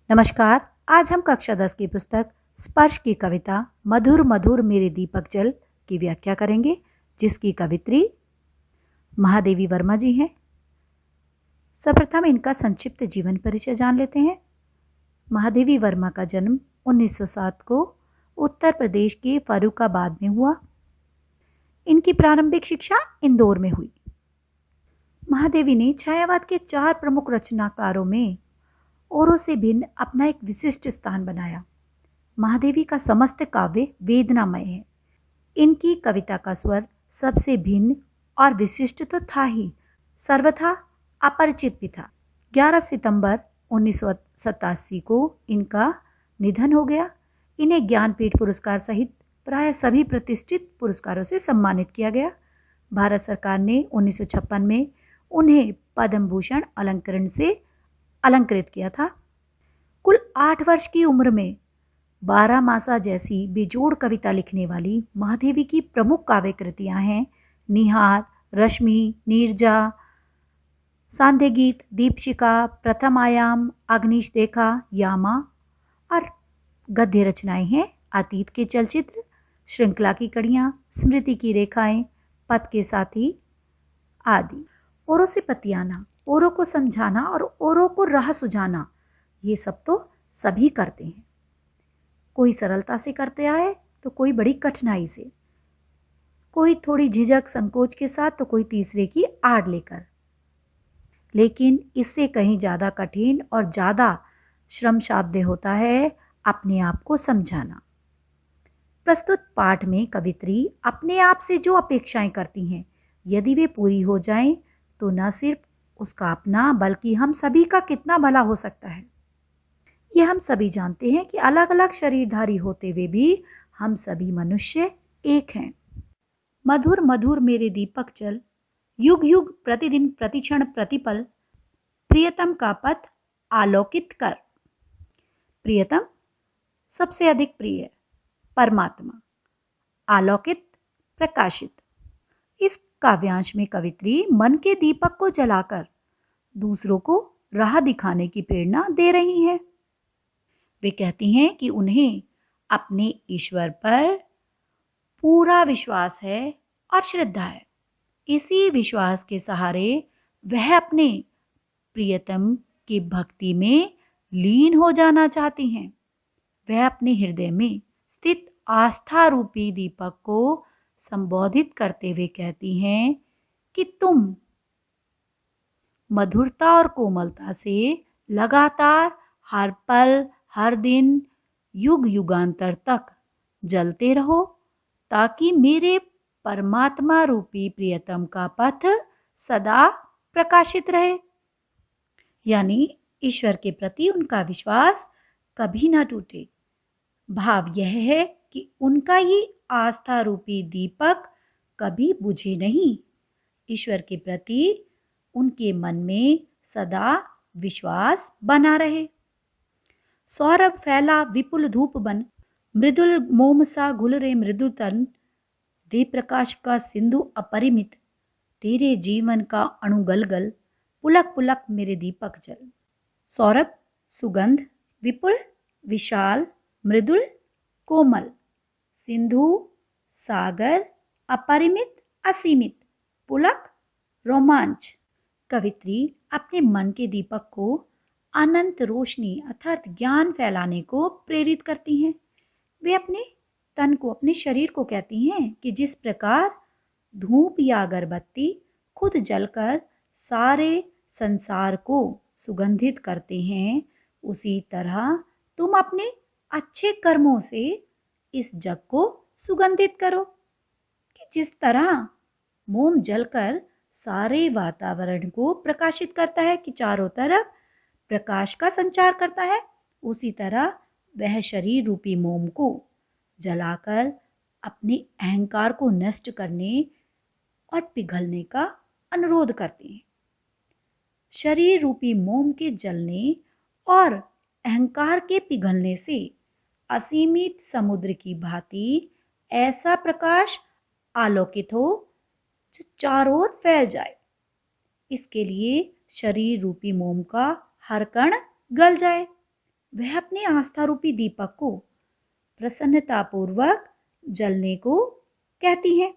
नमस्कार। आज हम कक्षा 10 की पुस्तक स्पर्श की कविता मधुर मधुर मेरे दीपक जल की व्याख्या करेंगे, जिसकी कवित्री महादेवी वर्मा जी हैं। सर्वप्रथम इनका संक्षिप्त जीवन परिचय जान लेते हैं। महादेवी वर्मा का जन्म 1907 को उत्तर प्रदेश के फर्रुखाबाद में हुआ। इनकी प्रारंभिक शिक्षा इंदौर में हुई। महादेवी ने छायावाद के 4 प्रमुख रचनाकारों में औरों से भिन्न अपना एक विशिष्ट स्थान बनाया। महादेवी का समस्त काव्य वेदनामय है। इनकी कविता का स्वर सबसे भिन्न और विशिष्ट तो था ही, सर्वथा अपरिचित भी था। 11 सितंबर 1987 को इनका निधन हो गया। इन्हें ज्ञानपीठ पुरस्कार सहित प्राय सभी प्रतिष्ठित पुरस्कारों से सम्मानित किया गया। भारत सरकार ने 1956 में उन्हें पद्म भूषण अलंकरण से अलंकृत किया था। कुल 8 वर्ष की उम्र में 12 मासा जैसी बेजोड़ कविता लिखने वाली महादेवी की प्रमुख काव्य कृतियां हैं निहार, रश्मि, नीरजा, सांध्य गीत, दीपशिखा, प्रथम आयाम, अग्निशदेखा, यामा। और गद्य रचनाएं हैं अतीत के चलचित्र, श्रृंखला की कड़ियां, स्मृति की रेखाएं, पथ के साथी आदि। औरों से पतियाना, औरों को समझाना और औरों को राह सुझाना, ये सब तो सभी करते हैं। कोई सरलता से करते आए तो कोई बड़ी कठिनाई से, कोई थोड़ी झिझक संकोच के साथ तो कोई तीसरे की आड़ लेकर। लेकिन इससे कहीं ज़्यादा कठिन और ज़्यादा श्रम साध्य होता है अपने आप को समझाना। प्रस्तुत पाठ में कवित्री अपने आप से जो अपेक्षाएं करती हैं, यदि वे पूरी हो जाएं तो न सिर्फ उसका अपना बल्कि हम सभी का कितना भला हो सकता है। ये हम सभी जानते हैं कि अलग अलग शरीरधारी होते हुए भी हम सभी मनुष्य एक हैं। मधुर मधुर मेरे दीपक जल, युग युग प्रतिदिन प्रतिक्षण प्रतिपल, प्रियतम का पथ आलोकित कर। प्रियतम सबसे अधिक प्रिय, परमात्मा, आलोकित प्रकाशित। इस काव्यांश में कवित्री मन के दीपक को जलाकर दूसरों को राह दिखाने की प्रेरणा दे रही हैं। वे कहती हैं कि उन्हें अपने ईश्वर पर पूरा विश्वास है और श्रद्धा है। इसी विश्वास के सहारे वह अपने प्रियतम की भक्ति में लीन हो जाना चाहती हैं। वह अपने हृदय में स्थित आस्था रूपी दीपक को संबोधित करते हुए कहती हैं कि तुम मधुरता और कोमलता से लगातार हर पल, हर दिन, युग युगांतर तक जलते रहो, ताकि मेरे परमात्मा रूपी प्रियतम का पथ सदा प्रकाशित रहे। यानी ईश्वर के प्रति उनका विश्वास कभी ना टूटे। भाव यह है कि उनका ये आस्था रूपी दीपक कभी बुझे नहीं। ईश्वर के प्रति उनके मन में सदा विश्वास बना रहे। सौरभ फैला विपुल धूप बन, मृदुल मोम सा घुल रे मृदु तन, दे प्रकाश का सिंधु अपरिमित, तेरे जीवन का अणु गलगल, पुलक पुलक मेरे दीपक जल। सौरभ सुगंध, विपुल विशाल, मृदुल कोमल, सिंधु सागर, अपरिमित असीमित, पुलक रोमांच। कवित्री अपने मन के दीपक को अनंत रोशनी अर्थात ज्ञान फैलाने को प्रेरित करती हैं। वे अपने तन को, अपने शरीर को कहती हैं कि जिस प्रकार धूप या अगरबत्ती खुद जलकर सारे संसार को सुगंधित करते हैं, उसी तरह तुम अपने अच्छे कर्मों से इस जग को सुगंधित करो। कि जिस तरह मोम जलकर सारे वातावरण को प्रकाशित करता है, कि चारों तरफ प्रकाश का संचार करता है, उसी तरह वह शरीर रूपी मोम को जलाकर अपने अहंकार को नष्ट करने और पिघलने का अनुरोध करते हैं। शरीर रूपी मोम के जलने और अहंकार के पिघलने से असीमित समुद्र की भांति ऐसा प्रकाश आलोकित हो जो चारों ओर फैल जाए। इसके लिए शरीर रूपी मोम का हर कण गल जाए। वह अपने आस्था रूपी दीपक को प्रसन्नतापूर्वक जलने को कहती हैं।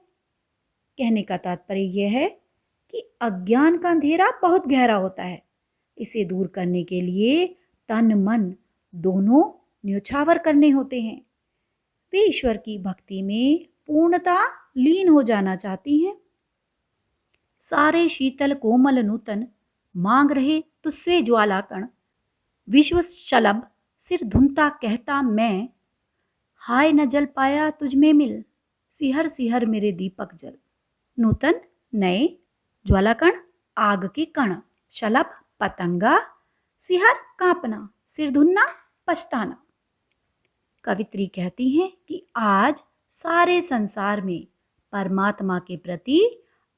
कहने का तात्पर्य यह है कि अज्ञान का अंधेरा बहुत गहरा होता है। इसे दूर करने के लिए तन मन दोनों न्योछावर करने होते हैं। वे ईश्वर की भक्ति में पूर्णता लीन हो जाना चाहती हैं। सारे शीतल कोमल नूतन मांग रहे तुझसे ज्वाला कण, विश्व शलभ सिर धुनता कहता मैं, हाय न जल पाया तुझ में मिल, सिहर सिहर मेरे दीपक जल। नूतन नए, ज्वालाकण आग के कण, शलभ पतंगा, सिहर कांपना, सिर धुनना पछताना। कवित्री कहती हैं कि आज सारे संसार में परमात्मा के प्रति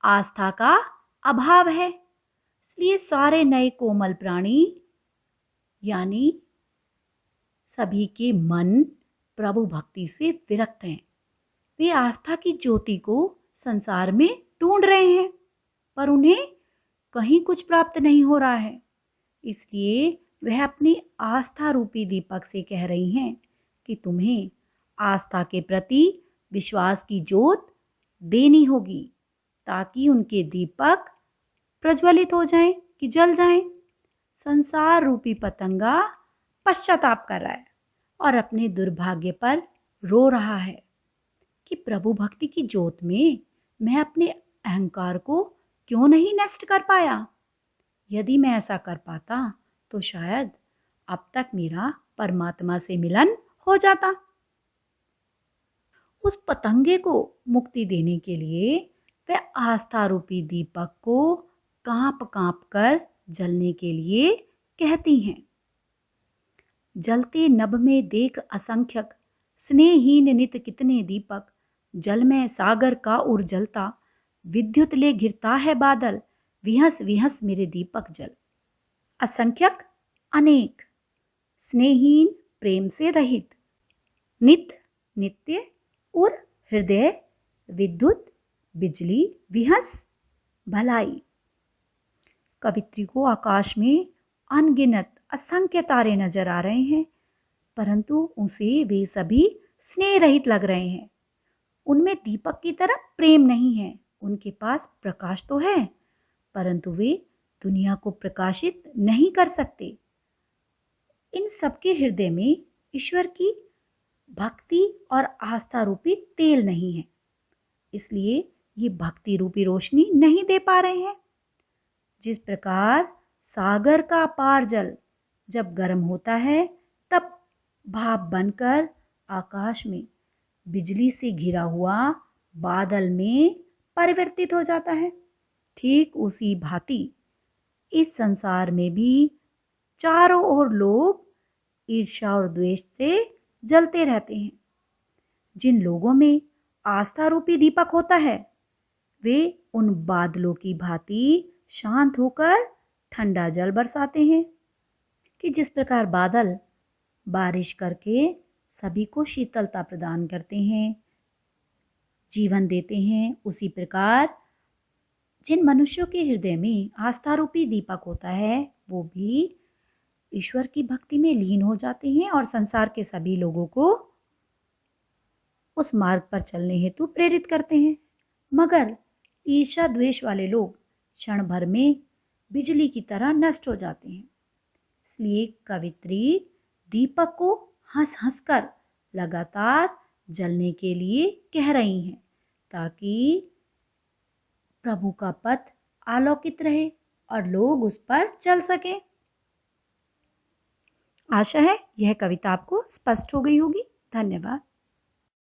आस्था का अभाव है, इसलिए सारे नए कोमल प्राणी यानी सभी के मन प्रभु भक्ति से विरक्त हैं। वे आस्था की ज्योति को संसार में ढूंढ रहे हैं, पर उन्हें कहीं कुछ प्राप्त नहीं हो रहा है। इसलिए वह अपनी आस्था रूपी दीपक से कह रही हैं कि तुम्हें आस्था के प्रति विश्वास की ज्योत देनी होगी, ताकि उनके दीपक प्रज्वलित हो जाएं कि जल जाएं। संसार रूपी पतंगा पश्चाताप कर रहा है और अपने दुर्भाग्य पर रो रहा है कि प्रभु भक्ति की ज्योत में मैं अपने अहंकार को क्यों नहीं नष्ट कर पाया। यदि मैं ऐसा कर पाता तो शायद अब तक मेरा परमात्मा से मिलन हो जाता। उस पतंगे को मुक्ति देने के लिए वह आस्था रूपी दीपक को कांप कांप कर जलने के लिए कहती हैं। जलते नभ में देख असंख्यक, स्नेहहीन नित कितने दीपक, जल में सागर का उर जलता, विद्युत ले घिरता है बादल, विहस विहस मेरे दीपक जल। असंख्यक अनेक, स्नेहहीन प्रेम से रहित, नित नित्य, उर हृदय, विद्युत बिजली, विहस भलाई। कवित्री को आकाश में अनगिनत असंख्य तारे नजर आ रहे हैं, परंतु उसे वे सभी स्नेह रहित लग रहे हैं। उनमें दीपक की तरह प्रेम नहीं है। उनके पास प्रकाश तो है, परंतु वे दुनिया को प्रकाशित नहीं कर सकते। इन सबके हृदय में ईश्वर की भक्ति और आस्था रूपी तेल नहीं है, इसलिए ये भक्ति रूपी रोशनी नहीं दे पा रहे हैं। जिस प्रकार सागर का अपार जल जब गर्म होता है तब भाप बनकर आकाश में बिजली से घिरा हुआ बादल में परिवर्तित हो जाता है, ठीक उसी भांति इस संसार में भी चारों ओर लोग ईर्ष्या और द्वेष से जलते रहते हैं। जिन लोगों में आस्था रूपी दीपक होता है वे उन बादलों की भांति शांत होकर ठंडा जल बरसाते हैं कि जिस प्रकार बादल बारिश करके सभी को शीतलता प्रदान करते हैं, जीवन देते हैं, उसी प्रकार जिन मनुष्यों के हृदय में आस्था रूपी दीपक होता है वो भी ईश्वर की भक्ति में लीन हो जाते हैं और संसार के सभी लोगों को उस मार्ग पर चलने हेतु प्रेरित करते हैं। मगर ईर्ष्या द्वेष वाले लोग क्षण भर में बिजली की तरह नष्ट हो जाते हैं। इसलिए कवित्री दीपक को हंस हंस कर लगातार जलने के लिए कह रही हैं, ताकि प्रभु का पथ आलोकित रहे और लोग उस पर चल सकें। आशा है यह कविता आपको स्पष्ट हो गई होगी। धन्यवाद।